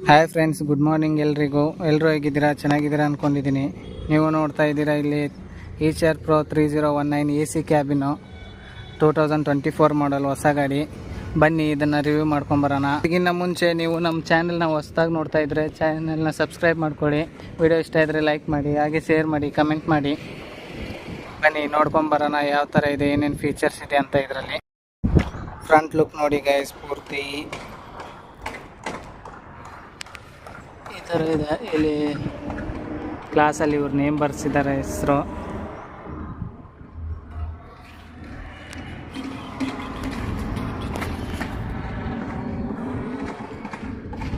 Hi friends, good morning ಎಲ್ಲರೂ ಹೇಗಿದ್ದೀರಾ? ಚೆನ್ನಾಗಿದ್ದೀರಾ ಅಂದ್ಕೊಂಡಿದ್ದೀನಿ. ನೀವು ನೋಡ್ತಾ ಇದ್ದೀರಾ ಇಲ್ಲಿ ಈಚರ್ ಪ್ರೋ 3019 AC ಕ್ಯಾಬಿನು 2024 ಮಾಡಲ್ ಹೊಸ ಗಾಡಿ. ಬನ್ನಿ ಇದನ್ನು ರಿವ್ಯೂ ಮಾಡ್ಕೊಂಬರೋಣ. ಈಗಿನ ಮುಂಚೆ ನೀವು ನಮ್ಮ ಚಾನಲ್ನ ಹೊಸದಾಗಿ ನೋಡ್ತಾ ಇದ್ದರೆ ಚಾನಲ್ನ ಸಬ್ಸ್ಕ್ರೈಬ್ ಮಾಡ್ಕೊಳ್ಳಿ. ವಿಡಿಯೋ ಇಷ್ಟ ಇದ್ದರೆ ಲೈಕ್ ಮಾಡಿ, ಹಾಗೆ ಶೇರ್ ಮಾಡಿ, ಕಮೆಂಟ್ ಮಾಡಿ. ಬನ್ನಿ ನೋಡ್ಕೊಂಬರೋಣ ಯಾವ ಥರ ಇದೆ, ಏನೇನು ಫೀಚರ್ಸ್ ಇದೆ ಅಂತ ಇದರಲ್ಲಿ. ಫ್ರಂಟ್ ಲುಕ್ ನೋಡಿ ಗೈಸ್, ಪೂರ್ತಿ ಈ ಥರ ಇದೆ. ಇಲ್ಲಿ ಕ್ಲಾಸಲ್ಲಿ ಇವ್ರ ನೇಮ್ ಬರ್ಸಿದ್ದಾರೆ, ಹೆಸರು.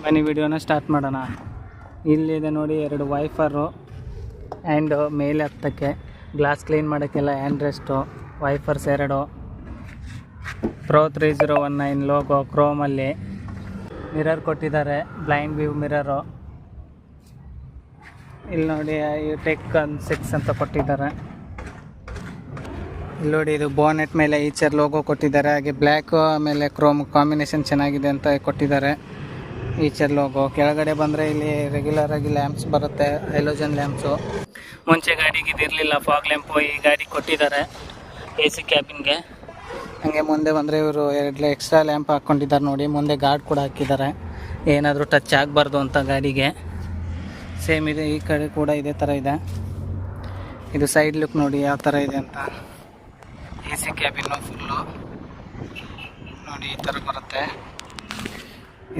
ಬನ್ನಿ ವಿಡಿಯೋನ ಸ್ಟಾರ್ಟ್ ಮಾಡೋಣ. ಇಲ್ಲಿದೆ ನೋಡಿ 2 ವೈಫರು ಆ್ಯಂಡ್ ಮೇಲೆ ಹತ್ತಕ್ಕೆ ಗ್ಲಾಸ್ ಕ್ಲೀನ್ ಮಾಡೋಕ್ಕೆಲ್ಲ hand rest, wipers 2, pro 3019 logo ಕ್ರೋಮಲ್ಲಿ. ಮಿರರ್ ಕೊಟ್ಟಿದ್ದಾರೆ, ಬ್ಲೈಂಡ್ ವ್ಯೂ ಮಿರರು. ಇಲ್ಲಿ ನೋಡಿ ಟೆಕ್ 6 ಅಂತ ಕೊಟ್ಟಿದ್ದಾರೆ. ಇಲ್ಲಿ ನೋಡಿ ಇದು ಬೋನೆಟ್ ಮೇಲೆ ಈಚರ್ ಲೋಗೋ ಕೊಟ್ಟಿದ್ದಾರೆ, ಹಾಗೆ ಬ್ಲ್ಯಾಕ್ ಆಮೇಲೆ ಕ್ರೋಮ್ ಕಾಂಬಿನೇಷನ್ ಚೆನ್ನಾಗಿದೆ ಅಂತ ಕೊಟ್ಟಿದ್ದಾರೆ ಈಚರ್ ಲೋಗೋ. ಕೆಳಗಡೆ ಬಂದರೆ ಇಲ್ಲಿ ರೆಗ್ಯುಲರ್ ಆಗಿ ಲ್ಯಾಂಪ್ಸ್ ಬರುತ್ತೆ, ಹೈಲೋಜನ್ ಲ್ಯಾಂಪ್ಸು. ಮುಂಚೆ ಗಾಡಿಗೆ ಇದಿರಲಿಲ್ಲ, ಫಾಗ್ ಲ್ಯಾಂಪು ಈ ಗಾಡಿ ಕೊಟ್ಟಿದ್ದಾರೆ AC ಕ್ಯಾಬಿನ್ಗೆ. ಹಾಗೆ ಮುಂದೆ ಬಂದರೆ ಇವರು 2 ಎಕ್ಸ್ಟ್ರಾ ಲ್ಯಾಂಪ್ ಹಾಕ್ಕೊಂಡಿದ್ದಾರೆ ನೋಡಿ. ಮುಂದೆ ಗಾರ್ಡ್ ಕೂಡ ಹಾಕಿದ್ದಾರೆ, ಏನಾದರೂ ಟಚ್ ಆಗಬಾರ್ದು ಅಂತ ಗಾಡಿಗೆ. ಸೇಮ್ ಇದೆ, ಈ ಕಡೆ ಕೂಡ ಇದೇ ಥರ ಇದೆ. ಇದು ಸೈಡ್ ಲುಕ್ ನೋಡಿ ಯಾವ ಥರ ಇದೆ ಅಂತ. AC ಕ್ಯಾಬಿನ್ನು ಫುಲ್ಲು ನೋಡಿ ಈ ಥರ ಬರುತ್ತೆ.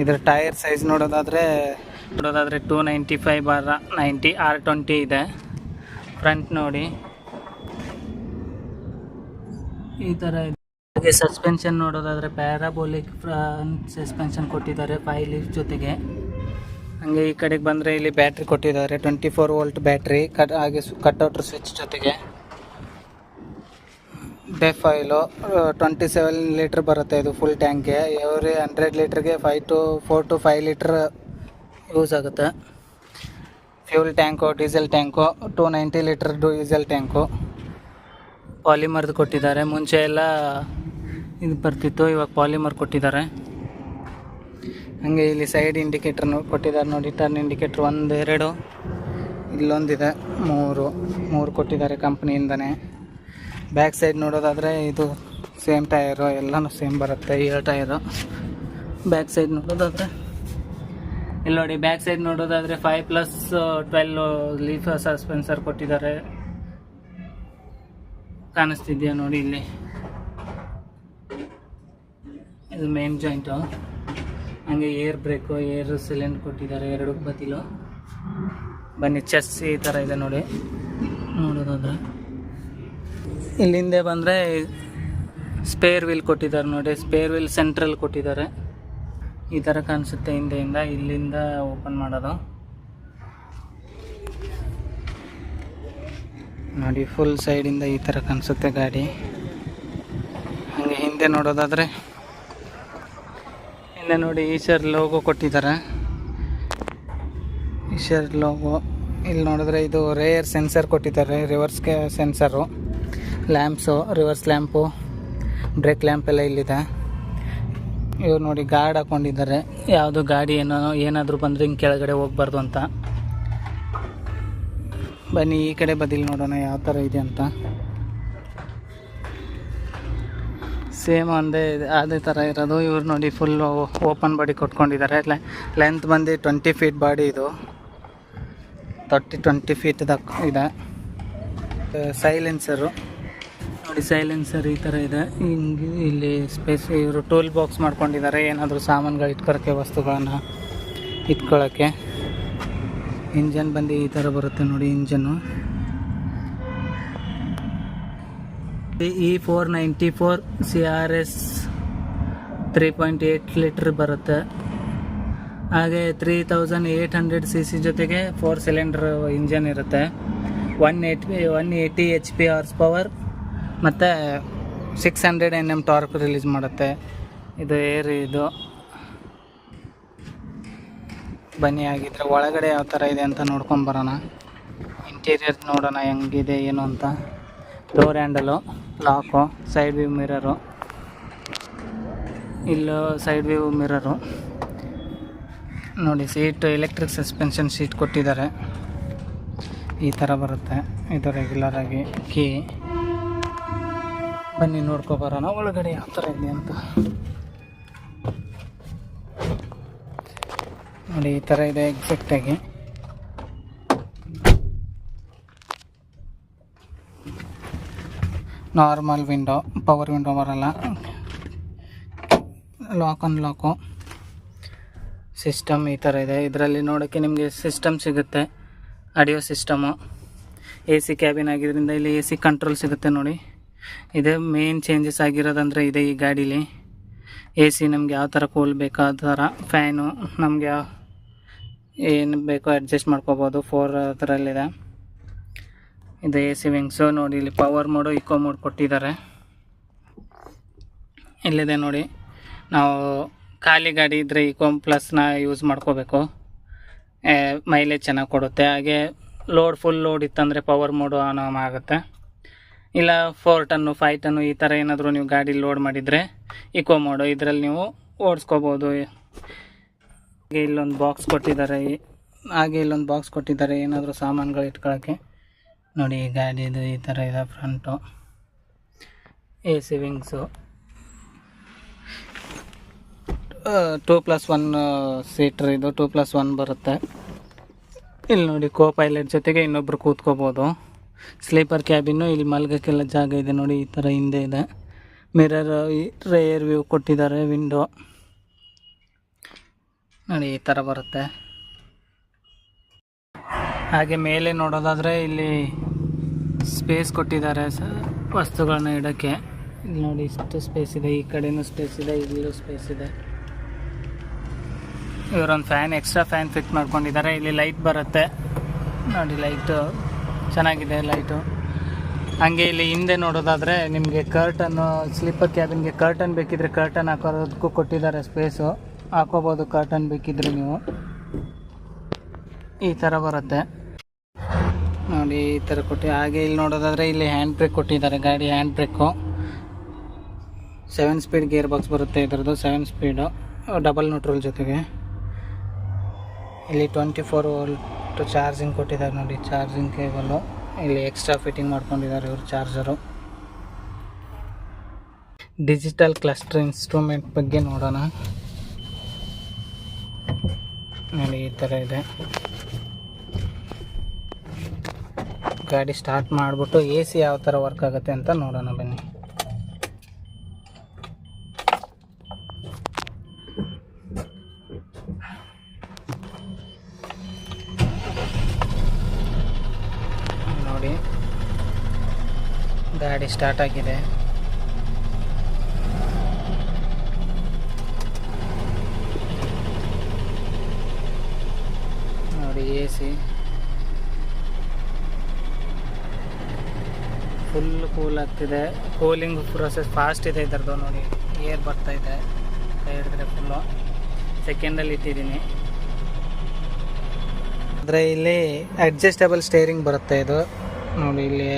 ಇದರ ಟೈರ್ ಸೈಜ್ ನೋಡೋದಾದರೆ 295/90 R20 ಇದೆ. ಫ್ರಂಟ್ ನೋಡಿ ಈ ಥರ ಇದೆ. ಹಾಗೆ ಸಸ್ಪೆನ್ಷನ್ ನೋಡೋದಾದರೆ ಪ್ಯಾರಾಬೋಲಿಕ್ ಫ್ರಂಟ್ ಸಸ್ಪೆನ್ಷನ್ ಕೊಟ್ಟಿದ್ದಾರೆ 5 ಲೀಫ್ ಜೊತೆಗೆ. ಹಾಗೆ ಈ ಕಡೆಗೆ ಬಂದರೆ ಇಲ್ಲಿ ಬ್ಯಾಟ್ರಿ ಕೊಟ್ಟಿದ್ದಾರೆ, 24 ವೋಲ್ಟ್ ಬ್ಯಾಟ್ರಿ. ಹಾಗೆ ಕಟ್ಔಟ್ರ್ ಸ್ವಿಚ್ ಜೊತೆಗೆ. ಡೆಫ್ ಆಯಿಲು 27 ಲೀಟ್ರ್ ಬರುತ್ತೆ ಇದು ಫುಲ್ ಟ್ಯಾಂಕ್ಗೆ. ಎವ್ರಿ 100 ಲೀಟ್ರಿಗೆ 4 to 5 ಲೀಟ್ರ್ ಯೂಸ್ ಆಗುತ್ತೆ. Fuel tank, diesel tank 290 litre diesel tank. ಪಾಲಿಮರ್ದು ಕೊಟ್ಟಿದ್ದಾರೆ, ಮುಂಚೆ ಎಲ್ಲ ಇದು ಬರ್ತಿತ್ತು, ಇವಾಗ ಪಾಲಿಮರ್ ಕೊಟ್ಟಿದ್ದಾರೆ. ಹಾಗೆ ಇಲ್ಲಿ ಸೈಡ್ ಇಂಡಿಕೇಟರ್ ಕೊಟ್ಟಿದ್ದಾರೆ ನೋಡಿ, ಟರ್ನ್ ಇಂಡಿಕೇಟರ್ 1 2, ಇಲ್ಲೊಂದಿದೆ 3 ಕೊಟ್ಟಿದ್ದಾರೆ ಕಂಪ್ನಿಯಿಂದನೇ. ಬ್ಯಾಕ್ ಸೈಡ್ ನೋಡೋದಾದರೆ ಇದು ಸೇಮ್ ಟೈರು, ಎಲ್ಲನೂ ಸೇಮ್ ಬರುತ್ತೆ, 7 ಟೈರು. ಬ್ಯಾಕ್ ಸೈಡ್ ನೋಡೋದಾದರೆ ಇಲ್ಲಿ ನೋಡಿ, ಬ್ಯಾಕ್ ಸೈಡ್ ನೋಡೋದಾದರೆ 5+12 ಲೀಫ್ ಸಸ್ಪೆನ್ಸರ್ ಕೊಟ್ಟಿದ್ದಾರೆ. ಕಾಣಿಸ್ತಿದೆಯಾ ನೋಡಿ ಇಲ್ಲಿ, ಇದು ಮೇನ್ ಜಾಯಿಂಟು. ಹಾಗೆ ಏರ್ ಬ್ರೇಕು, ಏರ್ ಸಿಲಿಂಡರ್ ಕೊಟ್ಟಿದ್ದಾರೆ 2 ಬದಿಲು. ಬನ್ನಿ ಚೆಸ್ ಈ ಥರ ಇದೆ ನೋಡಿ ನೋಡೋದಾದ್ರೆ. ಇಲ್ಲಿಂದೆ ಬಂದರೆ ಸ್ಪೇರ್ ವೀಲ್ ಕೊಟ್ಟಿದ್ದಾರೆ ನೋಡಿ, ಸ್ಪೇರ್ ವೀಲ್ ಸೆಂಟ್ರಲ್ ಕೊಟ್ಟಿದ್ದಾರೆ. ಈ ಥರ ಕಾಣಿಸುತ್ತೆ ಹಿಂದೆಯಿಂದ. ಇಲ್ಲಿಂದ ಓಪನ್ ಮಾಡೋದು ನೋಡಿ, ಫುಲ್ ಸೈಡಿಂದ ಈ ಥರ ಕಾಣಿಸುತ್ತೆ ಗಾಡಿ. ಹಾಗೆ ಹಿಂದೆ ನೋಡೋದಾದರೆ ಹಿಂದೆ ನೋಡಿ ಈಚರ್ ಲೋಗೋ ಕೊಟ್ಟಿದ್ದಾರೆ, ಈಚರ್ ಲೋಗೋ. ಇಲ್ಲಿ ನೋಡಿದ್ರೆ ಇದು ರೇರ್ ಸೆನ್ಸರ್ ಕೊಟ್ಟಿದ್ದಾರೆ, ರಿವರ್ಸ್ಗೆ sensor, lamps, reverse lamp, brake lamp ಎಲ್ಲ ಇಲ್ಲಿದೆ. ಇವ್ರು ನೋಡಿ ಗಾರ್ಡ್ ಹಾಕ್ಕೊಂಡಿದ್ದಾರೆ, ಯಾವುದು ಗಾಡಿ ಏನಾದರೂ ಬಂದರೆ ಹಿಂಗೆ ಕೆಳಗಡೆ ಹೋಗ್ಬಾರ್ದು ಅಂತ. ಬನ್ನಿ ಈ ಕಡೆ ಬದಿಲಿ ನೋಡೋಣ ಯಾವ ಥರ ಇದೆ ಅಂತ. ಸೇಮ್ ಅದೇ ಥರ ಇರೋದು. ಇವ್ರು ನೋಡಿ ಫುಲ್ ಓಪನ್ ಬಾಡಿ ಕೊಟ್ಕೊಂಡಿದ್ದಾರೆ. ಲೆಂತ್ ಬಂದು 20 ಫೀಟ್ ಬಾಡಿ, ಇದು 20 ಫೀಟ್ ಇದೆ. ಸೈಲೆನ್ಸರು ನೋಡಿ, ಸೈಲೆನ್ಸರ್ ಈ ಥರ ಇದೆ. ಹಿಂಗೆ ಇಲ್ಲಿ ಸ್ಪೇಸ್, ಇವರು ಟೂಲ್ ಬಾಕ್ಸ್ ಮಾಡ್ಕೊಂಡಿದ್ದಾರೆ, ಏನಾದರೂ ಸಾಮಾನುಗಳು ಇಟ್ಕೊಳ್ಳೋಕ್ಕೆ, ವಸ್ತುಗಳನ್ನು ಇಟ್ಕೊಳ್ಳೋಕ್ಕೆ. ಇಂಜನ್ ಬಂದು ಈ ಥರ ಬರುತ್ತೆ ನೋಡಿ, ಇಂಜನ್ನು E494 CRS 3.8 ಲೀಟ್ರ್ ಬರುತ್ತೆ. ಹಾಗೆ 3800 cc ಜೊತೆಗೆ 4 ಸಿಲಿಂಡರ್ ಇಂಜನ್ ಇರುತ್ತೆ. 180 HP ಹಾರ್ಸ್ ಪವರ್ ಮತ್ತು 600 Nm ಟಾರ್ಕ್ ರಿಲೀಸ್ ಮಾಡುತ್ತೆ. ಇದು ಏರ್ ಇದು. ಬನ್ನಿ ಆಗಿದ್ರೆ ಒಳಗಡೆ ಯಾವ ಥರ ಇದೆ ಅಂತ ನೋಡ್ಕೊಂಬರೋಣ. ಇಂಟೀರಿಯರ್ ನೋಡೋಣ ಹೆಂಗಿದೆ ಏನು ಅಂತ. Door handle, lock, side view mirror, ಇಲ್ಲೂ ಸೈಡ್ ವ್ಯೂ ಮಿರರು ನೋಡಿ ಸೀಟ್ ಎಲೆಕ್ಟ್ರಿಕ್ ಸಸ್ಪೆನ್ಷನ್ ಸೀಟ್ ಕೊಟ್ಟಿದ್ದಾರೆ. ಈ ಥರ ಬರುತ್ತೆ. ಇದು ರೆಗ್ಯುಲರ್ ಆಗಿ ಕೀ. ಬನ್ನಿ ನೋಡ್ಕೊಬರೋಣ ಒಳಗಡೆ ಯಾವ ಥರ ಇದೆ ಅಂತ. ನೋಡಿ ಈ ಥರ ಇದೆ ಎಕ್ಸಾಕ್ಟಾಗಿ. ನಾರ್ಮಲ್ ವಿಂಡೋ, ಪವರ್ ವಿಂಡೋ ಬರಲ್ಲ. ಲಾಕ್ ಅನ್ಲಾಕು ಸಿಸ್ಟಮ್ ಈ ಥರ ಇದೆ. ಇದರಲ್ಲಿ ನೋಡೋಕ್ಕೆ ನಿಮಗೆ ಸಿಸ್ಟಮ್ ಸಿಗುತ್ತೆ, ಆಡಿಯೋ ಸಿಸ್ಟಮು. AC ಕ್ಯಾಬಿನ್ ಆಗಿದ್ದರಿಂದ ಇಲ್ಲಿ AC ಕಂಟ್ರೋಲ್ ಸಿಗುತ್ತೆ ನೋಡಿ. ಇದೆ ಮೇನ್ ಚೇಂಜಸ್ ಆಗಿರೋದಂದರೆ ಇದೆ ಈ ಗಾಡೀಲಿ. AC ನಮಗೆ ಯಾವ ಥರ ಕೂಲ್ ಬೇಕೋ ಆ ಥರ. ಫ್ಯಾನು ನಮಗೆ ಏನು ಬೇಕೋ ಅಡ್ಜಸ್ಟ್ ಮಾಡ್ಕೋಬೋದು. 4 ಥರಲ್ಲಿದೆ. ಇದು AC ವಿಂಗ್ಸು ನೋಡಿ. ಇಲ್ಲಿ ಪವರ್ ಮೋಡು, ಇಕೋ ಮೋಡ್ ಕೊಟ್ಟಿದ್ದಾರೆ. ಇಲ್ಲಿದೆ ನೋಡಿ, ನಾವು ಖಾಲಿ ಗಾಡಿ ಇದ್ದರೆ ಇಕೋ ಪ್ಲಸ್ನ ಯೂಸ್ ಮಾಡ್ಕೋಬೇಕು, ಮೈಲೇಜ್ ಚೆನ್ನಾಗಿ ಕೊಡುತ್ತೆ. ಹಾಗೆ ಫುಲ್ ಲೋಡ್ ಇತ್ತಂದರೆ ಪವರ್ ಮೋಡು ಆನ್ ಆಗುತ್ತೆ. ಇಲ್ಲ 4 ಟನ್ನು 5 ಟನ್ನು ಈ ಥರ ಏನಾದರೂ ನೀವು ಗಾಡಿ ಲೋಡ್ ಮಾಡಿದರೆ ಇಕೋ ಮೋಡು, ಇದರಲ್ಲಿ ನೀವು ಓಡಿಸ್ಕೋಬೋದು. ಹಾಗೆ ಇಲ್ಲೊಂದು ಬಾಕ್ಸ್ ಕೊಟ್ಟಿದ್ದಾರೆ, ಏನಾದರೂ ಸಾಮಾನುಗಳು ಇಟ್ಕೊಳ್ಳೋಕ್ಕೆ. ನೋಡಿ ಈ ಗಾಡಿದು ಈ ಥರ ಇದೆ ಫ್ರಂಟು. AC wings 2+1 seater. ಇದು 2+1 ಬರುತ್ತೆ. ಇಲ್ಲಿ ನೋಡಿ ಪೈಲಟ್ ಜೊತೆಗೆ ಇನ್ನೊಬ್ರು ಕೂತ್ಕೋಬೋದು. Sleeper cabin. ಇಲ್ಲಿ ಮಲ್ಗೋಕ್ಕೆಲ್ಲ ಜಾಗ ಇದೆ ನೋಡಿ. ಈ ಥರ ಹಿಂದೆ ಇದೆ. ಮಿರರ್, ರೇರ್ ವ್ಯೂ ಕೊಟ್ಟಿದ್ದಾರೆ. ವಿಂಡೋ ನೋಡಿ ಈ ಥರ ಬರುತ್ತೆ. ಹಾಗೆ ಮೇಲೆ ನೋಡೋದಾದರೆ ಇಲ್ಲಿ ಸ್ಪೇಸ್ ಕೊಟ್ಟಿದ್ದಾರೆ ವಸ್ತುಗಳನ್ನ ಇಡೋಕ್ಕೆ. ಇಲ್ಲಿ ನೋಡಿ ಇಷ್ಟು ಸ್ಪೇಸ್ ಇದೆ. ಈ ಕಡೆನೂ ಸ್ಪೇಸ್ ಇದೆ, ಇಲ್ಲೂ ಸ್ಪೇಸ್ ಇದೆ. ಇವರೊಂದು ಫ್ಯಾನ್, ಎಕ್ಸ್ಟ್ರಾ ಫ್ಯಾನ್ ಫಿಟ್ ಮಾಡ್ಕೊಂಡಿದ್ದಾರೆ. ಇಲ್ಲಿ ಲೈಟ್ ಬರುತ್ತೆ ನೋಡಿ. ಲೈಟು ಚೆನ್ನಾಗಿದೆ ಲೈಟು. ಹಾಗೆ ಇಲ್ಲಿ ಹಿಂದೆ ನೋಡೋದಾದರೆ ನಿಮಗೆ ಕರ್ಟನ್ನು, ಸ್ಲೀಪರ್ ಕ್ಯಾಬಿನ್ಗೆ ಕರ್ಟನ್ ಬೇಕಿದ್ರೆ ಕರ್ಟನ್ ಹಾಕೋದಕ್ಕೂ ಕೊಟ್ಟಿದ್ದಾರೆ ಸ್ಪೇಸು. ಹಾಕೋಬೋದು ಕರ್ಟನ್ ಬೇಕಿದ್ರೆ ನೀವು. ಈ ಥರ ಬರುತ್ತೆ ನೋಡಿ. ಈ ಥರ ಹಾಗೆ ಇಲ್ಲಿ ನೋಡೋದಾದರೆ ಇಲ್ಲಿ ಹ್ಯಾಂಡ್ ಬ್ರೇಕ್ ಕೊಟ್ಟಿದ್ದಾರೆ. ಗಾಡಿ hand brake 7 speed gear box ಬರುತ್ತೆ. ಇದರದ್ದು 7 ಸ್ಪೀಡು, ಡಬಲ್ ನ್ಯೂಟ್ರಲ್ ಜೊತೆಗೆ. ಇಲ್ಲಿ 24 ವೋಲ್ಟ್ ಚಾರ್ಜಿಂಗ್ ಕೊಟ್ಟಿದ್ದಾರೆ ನೋಡಿ. ಚಾರ್ಜಿಂಗ್ ಕೇಬಲು ಇಲ್ಲಿ ಎಕ್ಸ್ಟ್ರಾ ಫಿಟ್ಟಿಂಗ್ ಮಾಡ್ಕೊಂಡಿದ್ದಾರೆ ಇವರು ಚಾರ್ಜರು. ಡಿಜಿಟಲ್ ಕ್ಲಸ್ಟರ್ ಇನ್ಸ್ಟ್ರೂಮೆಂಟ್ ಬಗ್ಗೆ ನೋಡೋಣ ನೋಡಿ. ಈ ಥರ ಇದೆ. ಗಾಡಿ ಸ್ಟಾರ್ಟ್ ಮಾಡಿಬಿಟ್ಟು AC ಯಾವ ಥರ ವರ್ಕ್ ಆಗುತ್ತೆ ಅಂತ ನೋಡೋಣ ಬನ್ನಿ. ನೋಡಿ ಗಾಡಿ ಸ್ಟಾರ್ಟ್ ಆಗಿದೆ. ನೋಡಿ AC ಫುಲ್ ಕೂಲ್ ಆಗ್ತಿದೆ. ಕೂಲಿಂಗ್ ಪ್ರೊಸೆಸ್ ಫಾಸ್ಟ್ ಇದೆ ಇದರದ್ದು ನೋಡಿ. ಏರ್ ಬರ್ತಾ ಇದೆ. ಕೈ ಹಿಡಿದ್ರೆ ಫುಲ್ಲು ಸೆಕೆಂಡಲ್ಲಿ ಇಟ್ಟಿದ್ದೀನಿ. ಆದರೆ ಇಲ್ಲಿ ಅಡ್ಜಸ್ಟಬಲ್ ಸ್ಟೇರಿಂಗ್ ಬರುತ್ತೆ ಇದು ನೋಡಿ. ಇಲ್ಲಿ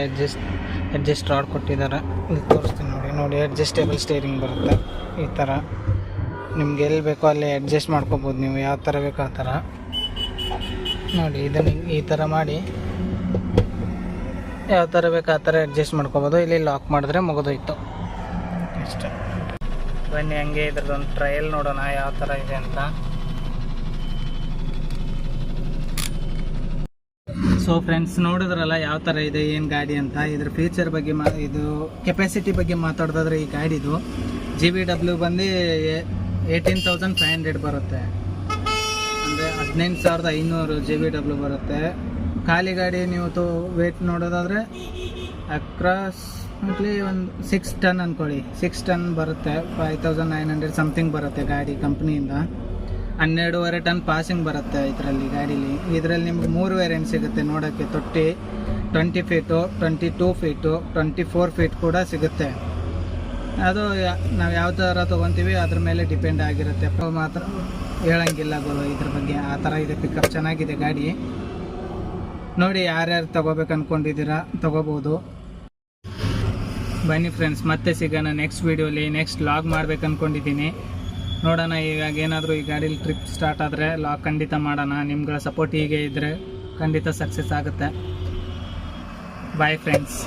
ಅಡ್ಜಸ್ಟ್ ರಾಡ್ ಕೊಟ್ಟಿದ್ದಾರೆ. ಇಲ್ಲಿ ತೋರಿಸ್ತೀನಿ ನೋಡಿ. ಅಡ್ಜಸ್ಟೇಬಲ್ ಸ್ಟೇರಿಂಗ್ ಬರುತ್ತೆ ಈ ಥರ. ನಿಮ್ಗೆ ಎಲ್ಲಿ ಬೇಕೋ ಅಲ್ಲಿ ಅಡ್ಜಸ್ಟ್ ಮಾಡ್ಕೋಬೋದು ನೀವು, ಯಾವ ಥರ ಬೇಕೋ ಆ ಥರ ನೋಡಿ. ಇದನ್ನು ಈ ಥರ ಮಾಡಿ ಯಾವ ಥರ ಬೇಕು ಆ ಥರ ಅಡ್ಜಸ್ಟ್ ಮಾಡ್ಕೋಬೋದು. ಇಲ್ಲಿ ಲಾಕ್ ಮಾಡಿದ್ರೆ ಮುಗಿದೋಯ್ತು ಅಷ್ಟೇ. ಬನ್ನಿ ಹಂಗೆ ಇದ್ರದ್ದೊಂದು ಟ್ರಯಲ್ ನೋಡೋಣ ಯಾವ ಥರ ಇದೆ ಅಂತ. ಸೊ ಫ್ರೆಂಡ್ಸ್ ನೋಡಿದ್ರಲ್ಲ ಯಾವ ಥರ ಇದೆ ಏನು ಗಾಡಿ ಅಂತ. ಇದ್ರ ಫೀಚರ್ ಬಗ್ಗೆ ಇದು ಕೆಪಾಸಿಟಿ ಬಗ್ಗೆ ಮಾತಾಡೋದಾದ್ರೆ ಈ ಗಾಡಿದು GVW ಬಂದು 18,500 ಬರುತ್ತೆ. ಅಂದರೆ 18,500 GVW ಬರುತ್ತೆ. ಖಾಲಿ ಗಾಡಿ ನೀವು ವೇಟ್ ನೋಡೋದಾದರೆ ಅಕ್ರಾಸ್ಮೆಟ್ಲಿ ಒಂದು 6 ಟನ್ ಅಂದ್ಕೊಳ್ಳಿ. 6 ಟನ್ ಬರುತ್ತೆ. 5,900 ಸಮಥಿಂಗ್ ಬರುತ್ತೆ ಗಾಡಿ ಕಂಪ್ನಿಯಿಂದ. 12.5 ಟನ್ ಪಾಸಿಂಗ್ ಬರುತ್ತೆ ಇದರಲ್ಲಿ ಗಾಡೀಲಿ. ಇದರಲ್ಲಿ ನಿಮ್ಗೆ 3 ವೇರಿಯಂಟ್ ಸಿಗುತ್ತೆ ನೋಡೋಕ್ಕೆ. ತೊಟ್ಟಿ 20 ಫೀಟು, 22 ಫೀಟು, 24 ಫೀಟ್ ಕೂಡ ಸಿಗುತ್ತೆ. ಅದು ನಾವು ಯಾವ ಥರ ತೊಗೊತೀವಿ ಅದ್ರ ಮೇಲೆ ಡಿಪೆಂಡ್ ಆಗಿರುತ್ತೆ. ಮಾತ್ರ ಹೇಳಂಗಿಲ್ಲ ಗುರು ಇದ್ರ ಬಗ್ಗೆ. ಆ ಥರ ಇದೆ. ಪಿಕಪ್ ಚೆನ್ನಾಗಿದೆ ಗಾಡಿ ನೋಡಿ. ಯಾರ್ಯಾರು ತೊಗೋಬೇಕು ಅಂದ್ಕೊಂಡಿದ್ದೀರಾ ತೊಗೋಬೋದು. ಬನ್ನಿ ಫ್ರೆಂಡ್ಸ್ ಮತ್ತೆ ಸಿಗೋಣ ನೆಕ್ಸ್ಟ್ ವೀಡಿಯೋಲಿ. ನೆಕ್ಸ್ಟ್ ಲಾಗ್ ಮಾಡ್ಬೇಕು ಅಂದ್ಕೊಂಡಿದ್ದೀನಿ. ನೋಡೋಣ ಇವಾಗ ಏನಾದರೂ ಈ ಗಾಡೀಲಿ ಟ್ರಿಪ್ ಸ್ಟಾರ್ಟ್ ಆದರೆ ಲಾಕ್ ಖಂಡಿತ ಮಾಡೋಣ. ನಿಮ್ಗಳ ಸಪೋರ್ಟ್ ಹೀಗೆ ಇದ್ದರೆ ಖಂಡಿತ ಸಕ್ಸಸ್ ಆಗುತ್ತೆ. Boy friends.